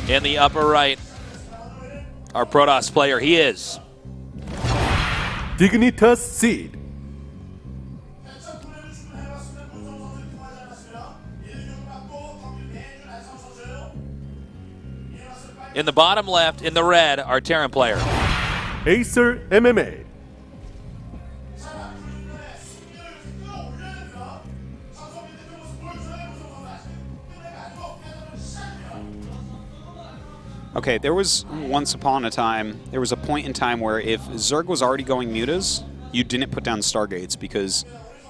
In the upper right, our Protoss player, he is Dignitas Seed. in the bottom left, in the red, our Terran player. Acer MMA. Okay, there was once upon a time, there was a point in time where if Zerg was already going mutas, you didn't put down Stargates because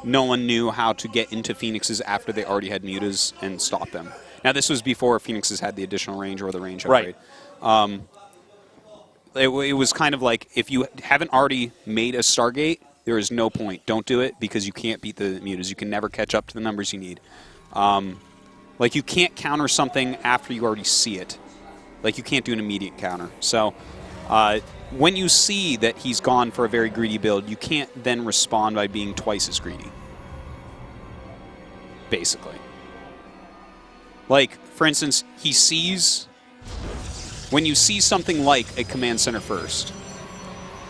no one knew how to get into Phoenixes after they already had mutas and stop them. Now, this was before Phoenixes had the additional range or the range upgrade. Right. It was kind of like, if you haven't already made a Stargate, there is no point. Don't do it because you can't beat the mutas. You can never catch up to the numbers you need. Like, you can't counter something after you already see it. Like, you can't do an immediate counter. So, when you see that he's gone for a very greedy build, you can't then respond by being twice as greedy. Basically. Like, for instance, he sees... When you see something like a command center first,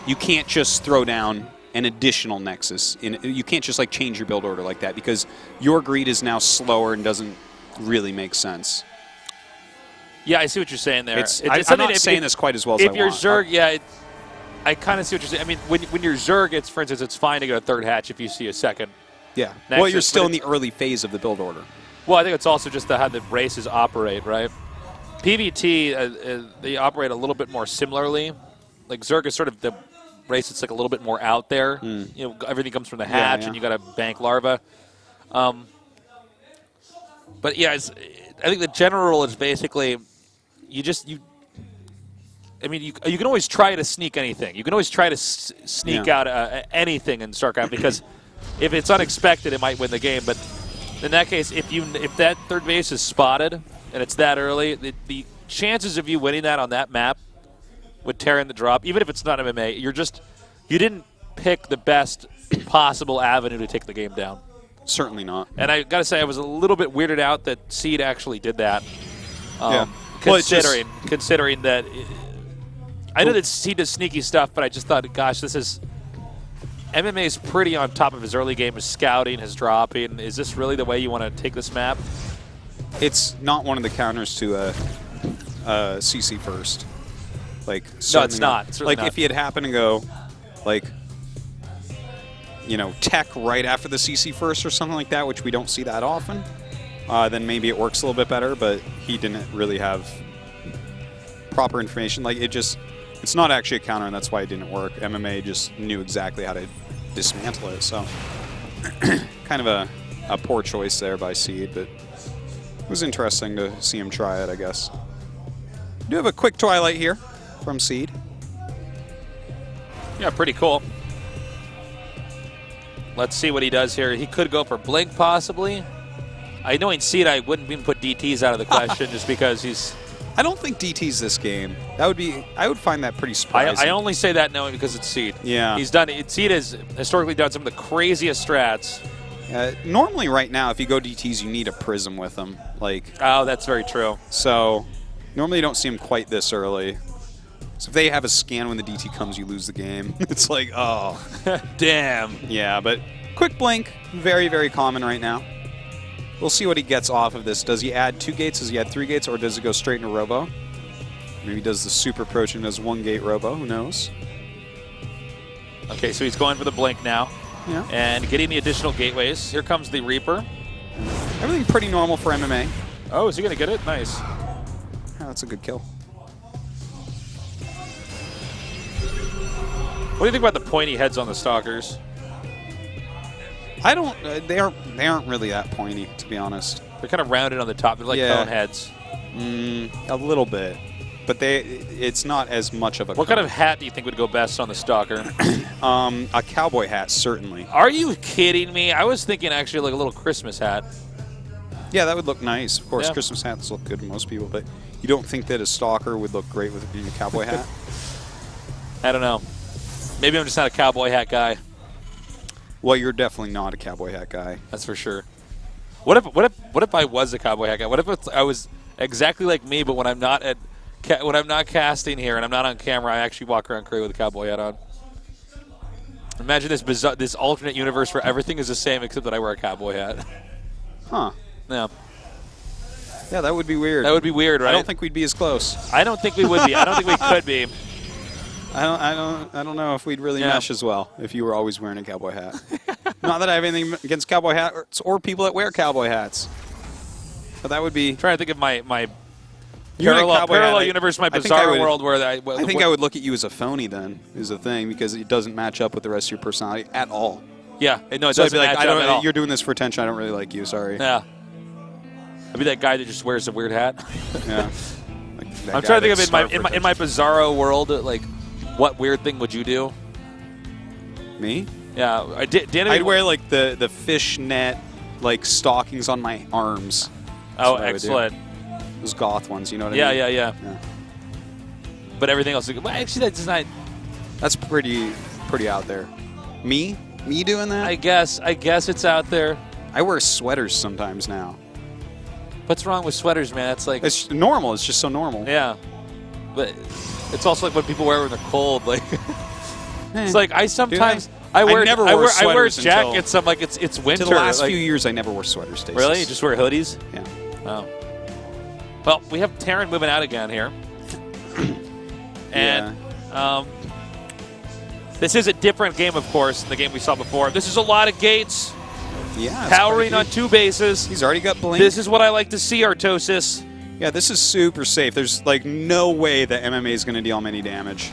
you can't just throw down an additional nexus. You can't just, like, change your build order like that because your greed is now slower and doesn't really make sense. Yeah, I see what you're saying there. I'm not saying this quite as well as I want. If you're Zerg, yeah, I kind of see what you're saying. I mean, when you're Zerg, for instance, it's fine to go to third hatch if you see a second. Yeah. Nexus, well, you're still in the early phase of the build order. Well, I think it's also just how the races operate, right? PvT, they operate a little bit more similarly. Like, Zerg is sort of the race that's like a little bit more out there. You know, everything comes from the hatch, and you got to bank larva. But yeah, I think the general rule is basically I mean, you can always try to sneak anything. You can always try to sneak out anything in StarCraft because if it's unexpected, it might win the game. But in that case, if that third base is spotted and it's that early, the chances of you winning that on that map with Terran the drop, even if it's not MMA, you didn't pick the best possible avenue to take the game down. Certainly not. And I got to say, I was a little bit weirded out that Seed actually did that. Considering that, I know that Seed does sneaky stuff, but I just thought, gosh, MMA is pretty on top of his early game, his scouting, his dropping. Is this really the way you want to take this map? It's not one of the counters to a CC first. Like, no, it's not. It's like, not. if he had happened to go, like, you know, tech right after the CC first or something like that, which we don't see that often, then maybe it works a little bit better, but he didn't really have proper information. Like, it's not actually a counter, and that's why it didn't work. MMA just knew exactly how to dismantle it, so kind of a poor choice there by Seed, but it was interesting to see him try it, I guess. We do have a quick Twilight here from Seed. Yeah, pretty cool. Let's see what he does here. He could go for Blink, possibly. I know in Seed I wouldn't even put DTs out of the question just because he's... I don't think DT's this game. That would be... I would find that pretty surprising. I only say that knowing because it's Seed. Yeah. Seed has historically done some of the craziest strats. Normally right now, if you go DTs, you need a Prism with them. Like... Oh, that's very true. So, normally you don't see them quite this early. So if they have a scan when the DT comes, you lose the game. It's like, oh. Damn. Yeah, but quick blink, very, very common right now. We'll see what he gets off of this. Does he add 2 gates? Does he add 3 gates? Or does he go straight into Robo? Maybe he does the super approach and does 1 gate Robo. Who knows? Okay, so he's going for the blink now. Yeah. And getting the additional gateways. Here comes the Reaper. Everything pretty normal for MMA. Oh, is he going to get it? Nice. Yeah, that's a good kill. What do you think about the pointy heads on the Stalkers? I don't. They aren't really that pointy, to be honest. They're kind of rounded on the top. They're like cone heads. A little bit, but it's not as much of a. What kind of hat do you think would go best on the Stalker? A cowboy hat, certainly. Are you kidding me? I was thinking actually like a little Christmas hat. Yeah, that would look nice. Of course, yeah. Christmas hats look good to most people, but you don't think that a Stalker would look great with it being a cowboy hat? I don't know. Maybe I'm just not a cowboy hat guy. Well, you're definitely not a cowboy hat guy. That's for sure. What if I was a cowboy hat guy? What if I was exactly like me, but when I'm not at when I'm not casting here and I'm not on camera, I actually walk around Korea with a cowboy hat on. Imagine this bizarre, this alternate universe where everything is the same except that I wear a cowboy hat. Huh. Yeah. Yeah, that would be weird. That would be weird, right? I don't think we'd be as close. I don't think we would be. I don't think we could be. I don't know if we'd really mesh as well if you were always wearing a cowboy hat. Not that I have anything against cowboy hats or people that wear cowboy hats. But that would be... I'm trying to think of my Parallel parallel universe, my bizarre world where I think I would look at you as a phony then, is the thing, because it doesn't match up with the rest of your personality at all. Yeah, no, it So I'd doesn't be like, match up at all. you're doing this for attention. I don't really like you. Sorry. Yeah. I'd be that guy that just wears a weird hat. Yeah. I'm trying to think of in my bizarro world, like, what weird thing would you do? Me? Yeah, I'd wear like the fishnet like stockings on my arms. Oh, excellent. Those goth ones, you know what I mean? Yeah. But everything else, well, actually, that's not. That's pretty out there. Me doing that? I guess it's out there. I wear sweaters sometimes now. What's wrong with sweaters, man? It's like it's normal. It's just so normal. Yeah, but it's also like what people wear when they're cold. Like it's like I sometimes I wear jackets. I'm like it's winter. To the last few years, I never wore sweaters. Stasis. Really? You just wear hoodies? Yeah. Oh. Well, we have Terran moving out again here, and this is a different game, of course, than the game we saw before. This is a lot of gates. Yeah. Powering on 2 bases. He's already got blink. This is what I like to see, Artosis. Yeah, this is super safe. There's like no way that MMA is going to deal many damage.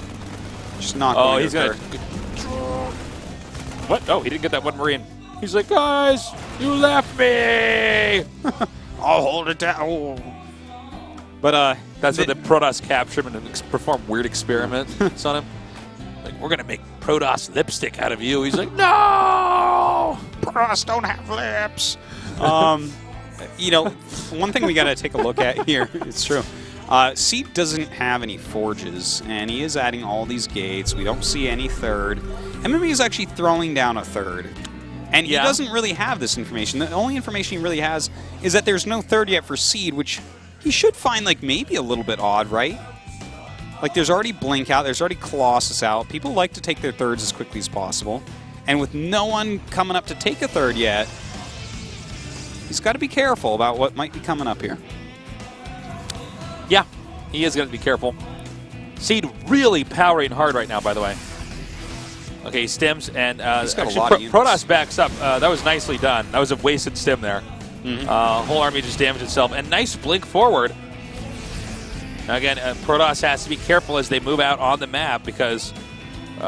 Just not going to. Oh, he's going to. What? Oh, he didn't get that one Marine. He's like, guys, you left me. I'll hold it down. But that's what the Protoss captured him and perform weird experiments on him. Like, we're going to make Protoss lipstick out of you. He's like, no! Protoss don't have lips. You know, one thing we got to take a look at here, it's true. Seed doesn't have any forges, and he is adding all these gates. We don't see any third. MMA is actually throwing down a third. And he doesn't really have this information. The only information he really has is that there's no third yet for Seed, which he should find like maybe a little bit odd, right? Like there's already Blink out, there's already Colossus out. People like to take their thirds as quickly as possible. And with no one coming up to take a third yet, he's got to be careful about what might be coming up here. Yeah, he is going to be careful. Seed really powering hard right now, by the way. Okay, he stims, and he's got actually, a lot of units. Protoss backs up. That was nicely done. That was a wasted stim there. Whole army just damaged itself. And nice blink forward. Now again, Protoss has to be careful as they move out on the map because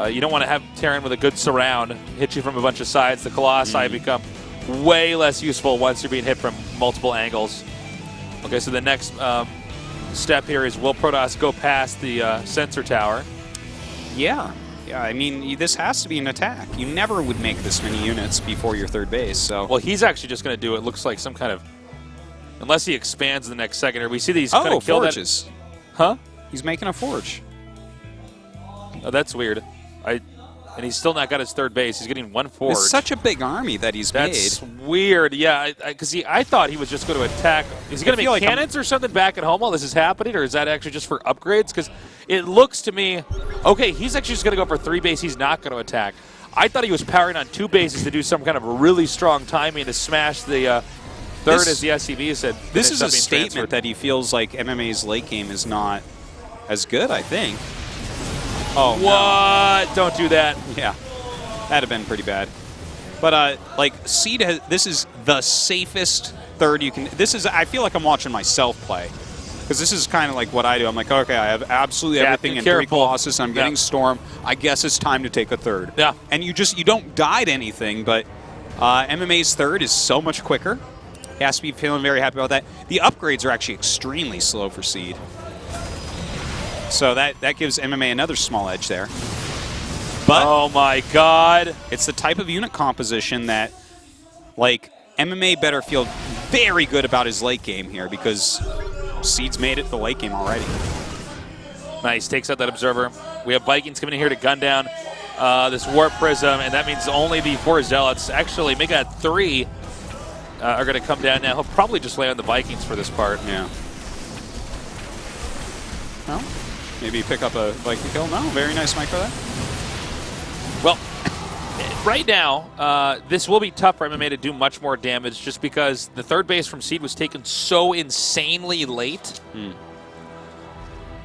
you don't want to have Terran with a good surround hit you from a bunch of sides. The Colossi become way less useful once you're being hit from multiple angles. Okay, so the next step here is will Protoss go past the sensor tower? Yeah. Yeah, I mean, this has to be an attack. You never would make this many units before your third base, so... Well, he's actually just going to do it. Looks like some kind of... Unless he expands in the next second, or we see these kind of kill forges. That... Huh? He's making a forge. Oh, that's weird. And he's still not got his third base. He's getting one forge. It's such a big army that he's That's made. weird. Yeah, because I thought he was just going to attack. Is he going to make cannons or something back at home while this is happening, or is that actually just for upgrades? Because it looks to me, okay, he's actually just going to go for 3 base. He's not going to attack. I thought he was powering on 2 bases to do some kind of really strong timing to smash the third, as the SCV said. This is a statement that he feels like MMA's late game is not as good, I think. Oh, what? No. Don't do that. Yeah. That'd have been pretty bad. But, like, Seed has... This is the safest third you can... This is... I feel like I'm watching myself play. Because this is kind of like what I do. I'm like, okay, I have absolutely everything in 3 Colossus. I'm getting Storm. I guess it's time to take a third. Yeah. And you don't die to anything, but MMA's third is so much quicker. He has to be feeling very happy about that. The upgrades are actually extremely slow for Seed. So that gives MMA another small edge there. But oh my God. It's the type of unit composition that, like, MMA better feel very good about his late game here because Seed's made it to the late game already. Nice. Takes out that Observer. We have Vikings coming in here to gun down this Warp Prism, and that means only the 4 Zealots, actually make that 3, are going to come down now. He'll probably just lay on the Vikings for this part. Yeah. No? Maybe pick up a Viking kill? No? Very nice micro there. Well, right now, this will be tough for MMA to do much more damage just because the third base from Seed was taken so insanely late.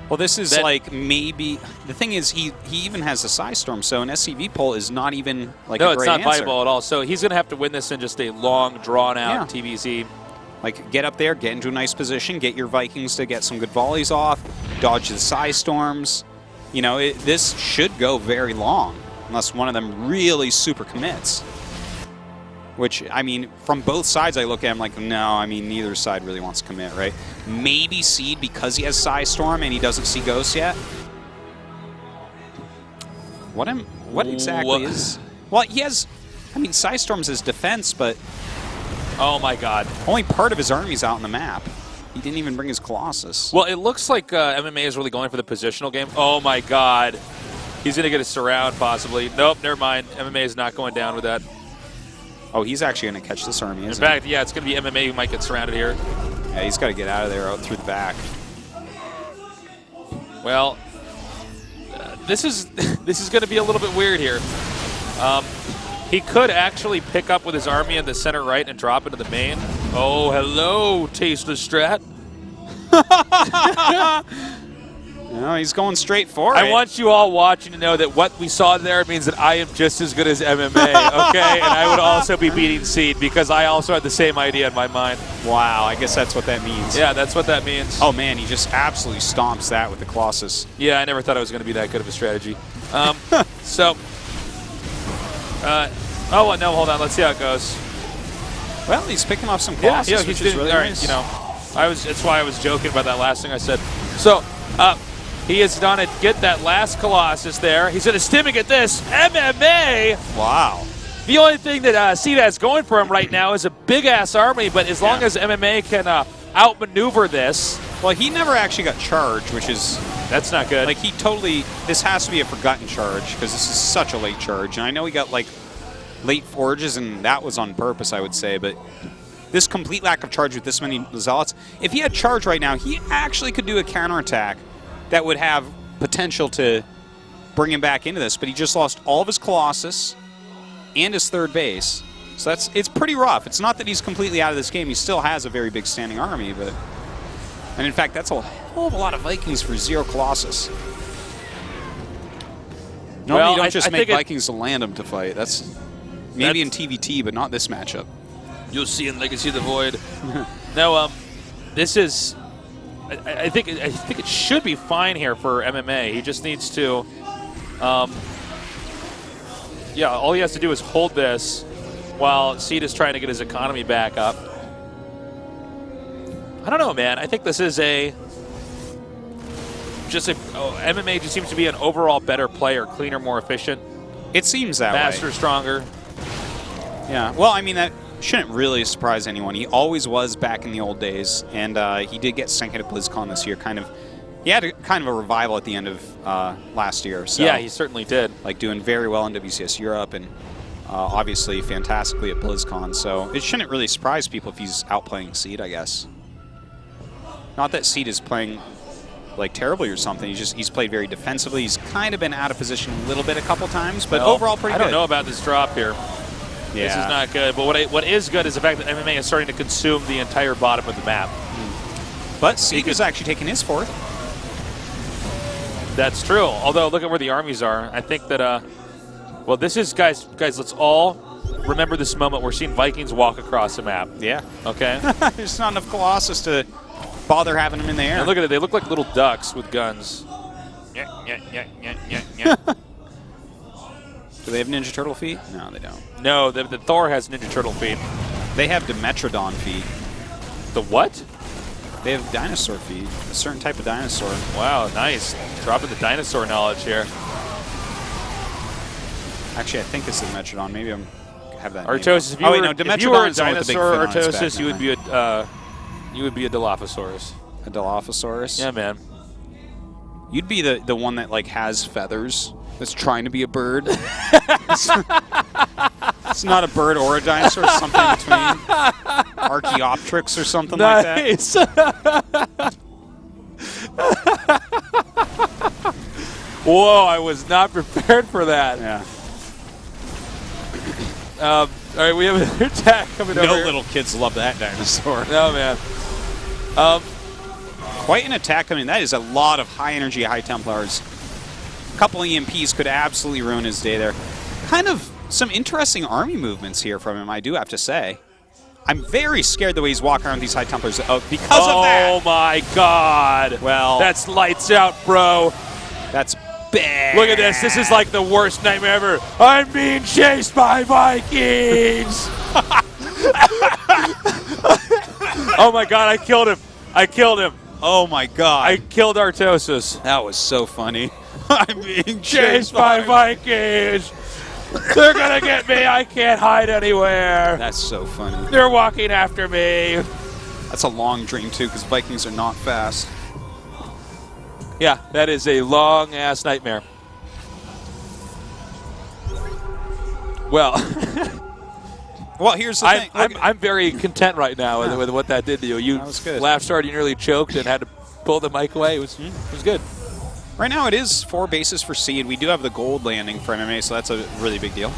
Well, this is like maybe the thing is he even has a Psy Storm, so an SCV pull is not even like a great answer. No, it's not viable at all. So he's going to have to win this in just a long, drawn-out TVZ. Like, get up there, get into a nice position, get your Vikings to get some good volleys off, dodge the Psy Storms. You know, this should go very long unless one of them really super commits. Which, I mean, from both sides I look at him like, no, I mean, neither side really wants to commit, right? Maybe Seed because he has Psy Storm and he doesn't see Ghost yet. What exactly is... Well, he has... I mean, Psy Storm's his defense, but... Oh, my God. Only part of his army's out on the map. He didn't even bring his Colossus. Well, it looks like MMA is really going for the positional game. Oh, my God. He's going to get a surround, possibly. Nope, never mind. MMA is not going down with that. Oh, he's actually going to catch this army, isn't he? In fact, yeah, it's going to be MMA who might get surrounded here. Yeah, he's got to get out of there, out through the back. Well, this is going to be a little bit weird here. He could actually pick up with his army in the center right and drop into the main. Oh, hello, Tasteless Strat. No, he's going straight for it. I want you all watching to know that what we saw there means that I am just as good as MMA, okay? And I would also be beating Seed because I also had the same idea in my mind. Wow, I guess that's what that means. Yeah, that's what that means. Oh, man, he just absolutely stomps that with the Colossus. Yeah, I never thought it was going to be that good of a strategy. Oh, no, hold on. Let's see how it goes. Well, he's picking off some Colossus, yeah, which he's is really nice. You know, that's why I was joking about that last thing I said. So, he is done it. Get that last Colossus there. He's going to stimming at this. MMA! Wow. The only thing that Seed has going for him right now is a big-ass army, but as long as MMA can outmaneuver this... Well, he never actually got charged, which is... That's not good. Like, he totally... This has to be a forgotten charge, because this is such a late charge. And I know he got, like, late forges, and that was on purpose, I would say, but... This complete lack of charge with this many Zealots... If he had charge right now, he actually could do a counterattack that would have potential to bring him back into this, but he just lost all of his Colossus and his third base. So it's pretty rough. It's not that he's completely out of this game. He still has a very big standing army, but... And in fact, that's a hell of a lot of Vikings for 0 Colossus. Normally you don't just make Vikings to land them to fight. That's maybe in TvT, but not this matchup. You'll see in Legacy of the Void. No, this is... I think it should be fine here for MMA. He just needs to, yeah. All he has to do is hold this while Seed is trying to get his economy back up. I don't know, man. I think this is MMA just seems to be an overall better player, cleaner, more efficient. It seems that way. Faster, stronger. Yeah. Well, I mean that shouldn't really surprise anyone. He always was back in the old days, and he did get second at BlizzCon this year. He had kind of a revival at the end of last year. So, yeah, he certainly did. Like doing very well in WCS Europe, and obviously fantastically at BlizzCon. So it shouldn't really surprise people if he's outplaying Seed, I guess. Not that Seed is playing like terribly or something. He's played very defensively. He's kind of been out of position a little bit a couple times, but overall pretty good. I don't know about this drop here. Yeah. This is not good. But what is good is the fact that MMA is starting to consume the entire bottom of the map. But Seed is actually taking his fourth. That's true. Although, look at where the armies are. I think that, well, this is, guys, let's all remember this moment. We're seeing Vikings walk across the map. Yeah. Okay? There's not enough Colossus to bother having them in the air. And look at it. They look like little ducks with guns. Yeah. Do they have Ninja Turtle feet? No, they don't. No, the Thor has Ninja Turtle feet. They have Dimetrodon feet. The what? They have dinosaur feet. A certain type of dinosaur. Wow, nice. Dropping the dinosaur knowledge here. Actually, I think it's the Dimetrodon. Maybe I have that. Artosis, if you were a dinosaur, Artosis, you would be a Dilophosaurus. A Dilophosaurus? Yeah, man. You'd be the one that like has feathers. That's trying to be a bird. It's not a bird or a dinosaur. It's something between Archaeopteryx or something like that. Whoa, I was not prepared for that. Yeah. All right, we have an attack coming over. No here. little kids love that dinosaur. No, man. Quite an attack coming. That is a lot of high energy, high Templars. A couple EMPs could absolutely ruin his day there. Kind of some interesting army movements here from him, I do have to say. I'm very scared the way he's walking around these high Templars because of that. Oh my God. Well, that's lights out, bro. That's bad. Look at this. This is like the worst nightmare ever. I'm being chased by Vikings. Oh my God, I killed him. I killed him. Oh my God. I killed Artosis. That was so funny. I'm being Chased by Vikings. They're going to get me. I can't hide anywhere. That's so funny. They're walking after me. That's a long dream, too, because Vikings are not fast. Yeah, that is a long-ass nightmare. Well, well, here's the thing. I'm very content right now with what that did to you. You laughed hard, you nearly choked, and had to pull the mic away. It was good. Right now it is 4 bases for Seed. We do have the gold landing for MMA, so that's a really big deal.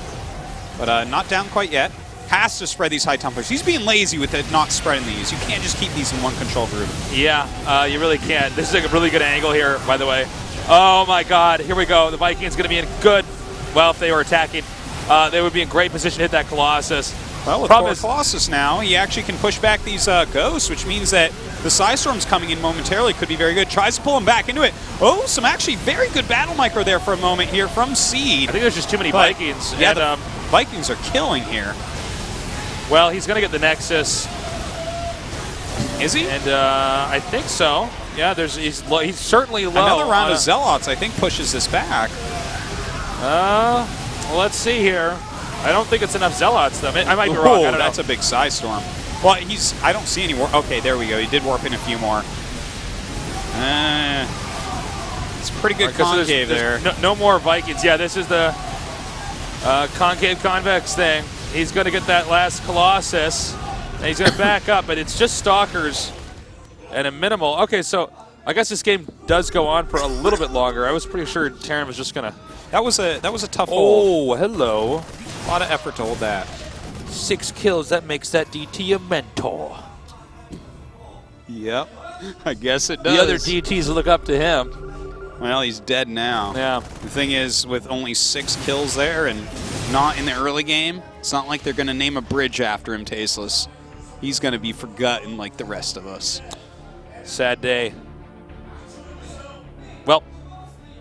But not down quite yet. Has to spread these high Templars. He's being lazy with it, not spreading these. You can't just keep these in one control group. Yeah, you really can't. This is like a really good angle here, by the way. Oh my God, here we go. The Vikings going to be in good, well, if they were attacking, they would be in great position to hit that Colossus. Well, with Thor Colossus now, he actually can push back these ghosts, which means that the Psystorms coming in momentarily could be very good. Tries to pull him back into it. Oh, some actually very good battle micro there for a moment here from Seed. I think there's just too many Vikings. Yeah, and, the Vikings are killing here. Well, he's going to get the Nexus. Is he? And I think so. Yeah, he's certainly low. Another round of Zealots, I think, pushes this back. Well, let's see here. I don't think it's enough Zealots, though. I might be wrong. I don't know. That's a big Psystorm. Well, I don't see any warp. Okay, there we go. He did warp in a few more. It's pretty good concave there. No more Vikings. Yeah, this is the concave convex thing. He's going to get that last Colossus, and he's going to back up, but it's just Stalkers and a minimal. Okay, so I guess this game does go on for a little bit longer. I was pretty sure Terran was just going to... That was a tough hold. Oh, hello. A lot of effort to hold that. 6 kills, that makes that DT a mentor. Yep, I guess it does. The other DTs look up to him. Well, he's dead now. Yeah. The thing is, with only 6 kills there and not in the early game, it's not like they're going to name a bridge after him, Tasteless. He's going to be forgotten like the rest of us. Sad day. Well,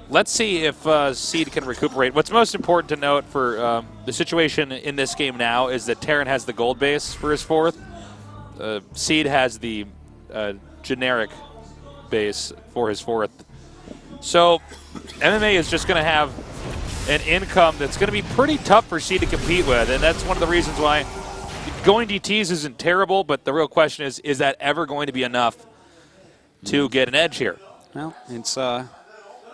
let's see if Seed can recuperate. What's most important to note for the situation in this game now is that Terran has the gold base for his 4th. Seed has the generic base for his 4th. So MMA is just going to have an income that's going to be pretty tough for Seed to compete with, and that's one of the reasons why going DTs isn't terrible, but the real question is that ever going to be enough to get an edge here? Well, it's a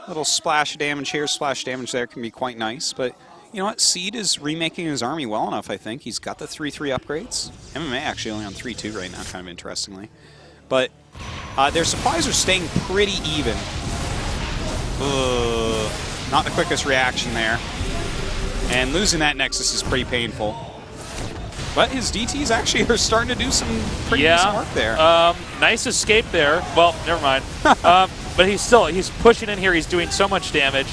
little splash damage here, splash damage there can be quite nice, but you know what? Seed is remaking his army well enough, I think. He's got the 3-3 upgrades. MMA actually only on 3-2 right now, kind of interestingly. But their supplies are staying pretty even. Not the quickest reaction there. And losing that Nexus is pretty painful. But his DTs actually are starting to do some pretty decent work there. Nice escape there. Well, never mind. But he's pushing in here. He's doing so much damage.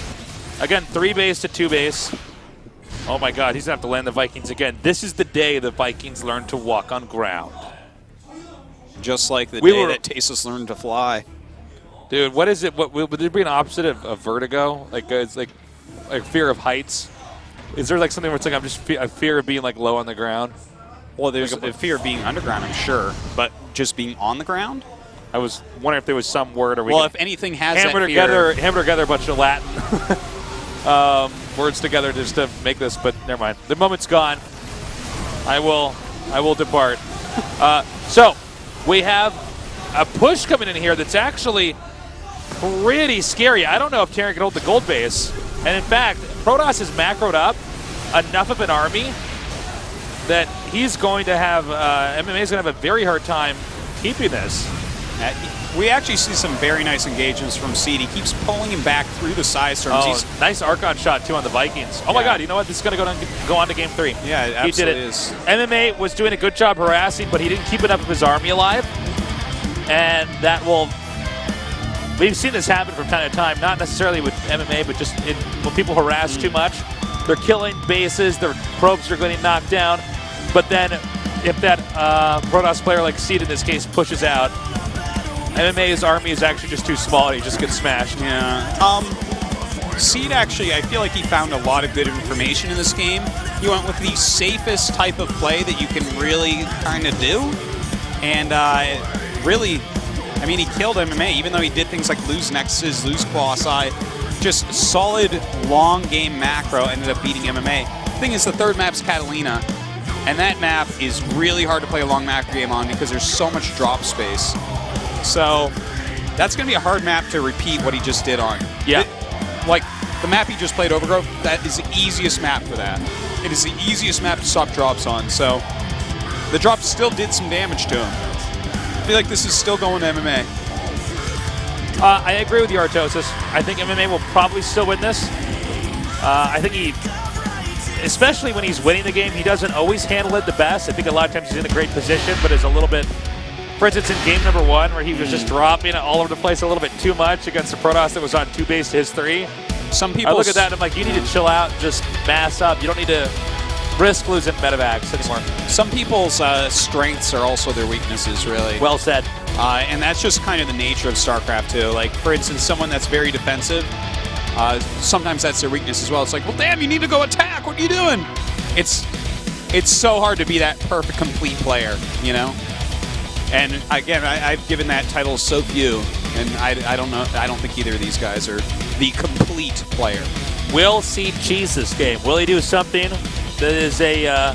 Again, 3 base to 2 base. Oh my God, he's gonna have to land the Vikings again. This is the day the Vikings learn to walk on ground. Just like the day that Tasteless learned to fly. Dude, what is it? Would there be an opposite of vertigo? Like it's like fear of heights. Is there like something where it's like I'm just a fear of being like low on the ground? Well, there's a fear of being underground, I'm sure, but just being on the ground. I was wondering if there was some word. Well, if anything has hammer together a bunch of Latin words together just to make this. But never mind. The moment's gone. I will depart. So we have a push coming in here that's actually pretty scary. I don't know if Terran can hold the gold base. And in fact, Protoss is macroed up enough of an army that he's going to have, MMA is going to have a very hard time keeping this. We actually see some very nice engagements from Seed. He keeps pulling him back through the side storms. Oh, nice Archon shot, too, on the Vikings. Oh, my God. You know what? This is going to go on to Game 3. Yeah, it absolutely is. MMA was doing a good job harassing, but he didn't keep enough of his army alive. And that will... We've seen this happen from time to time, not necessarily with MMA, but just when people harass too much. They're killing bases, their probes are getting knocked down. But then if that Protoss player like Seed in this case pushes out, MMA's army is actually just too small and he just gets smashed. Yeah. Seed actually, I feel like he found a lot of good information in this game. He went with the safest type of play that you can really kind of do. And really, I mean, he killed MMA, even though he did things like lose Nexus, lose Colossi. Just solid, long game macro ended up beating MMA. The thing is, the third map's Catalina, and that map is really hard to play a long macro game on because there's so much drop space. So that's going to be a hard map to repeat what he just did on. Yeah. Like, the map he just played, Overgrowth, that is the easiest map for that. It is the easiest map to stop drops on, so the drops still did some damage to him. I feel like this is still going to MMA. I agree with you, Artosis. I think MMA will probably still win this. I think he, especially when he's winning the game, he doesn't always handle it the best. I think a lot of times he's in a great position, but is a little bit, for instance, in game number 1, where he was just dropping it all over the place a little bit too much against the Protoss that was on 2 base to his 3. Some people I look at that and I'm like, you need to chill out, just mass up. You don't need to risk losing medevacs anymore. Some people's strengths are also their weaknesses, really. Well said. And that's just kind of the nature of StarCraft 2. Like, for instance, someone that's very defensive, sometimes that's their weakness as well. It's like, well, damn, you need to go attack. What are you doing? It's so hard to be that perfect, complete player, you know? And again, I've given that title so few, and I don't know. I don't think either of these guys are the complete player. Will Seed cheese this game? Will he do something that is the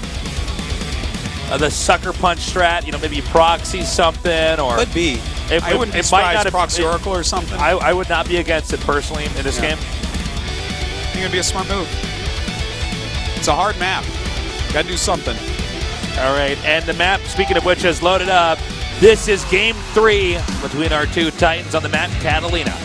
sucker punch strat? You know, maybe proxy something, or could be. I wouldn't be surprised proxy Oracle or something. I would not be against it personally in this game. I think it'd be a smart move. It's a hard map. Got to do something. All right, and the map, speaking of which, has loaded up. This is Game 3 between our two Titans on the map, Catalina.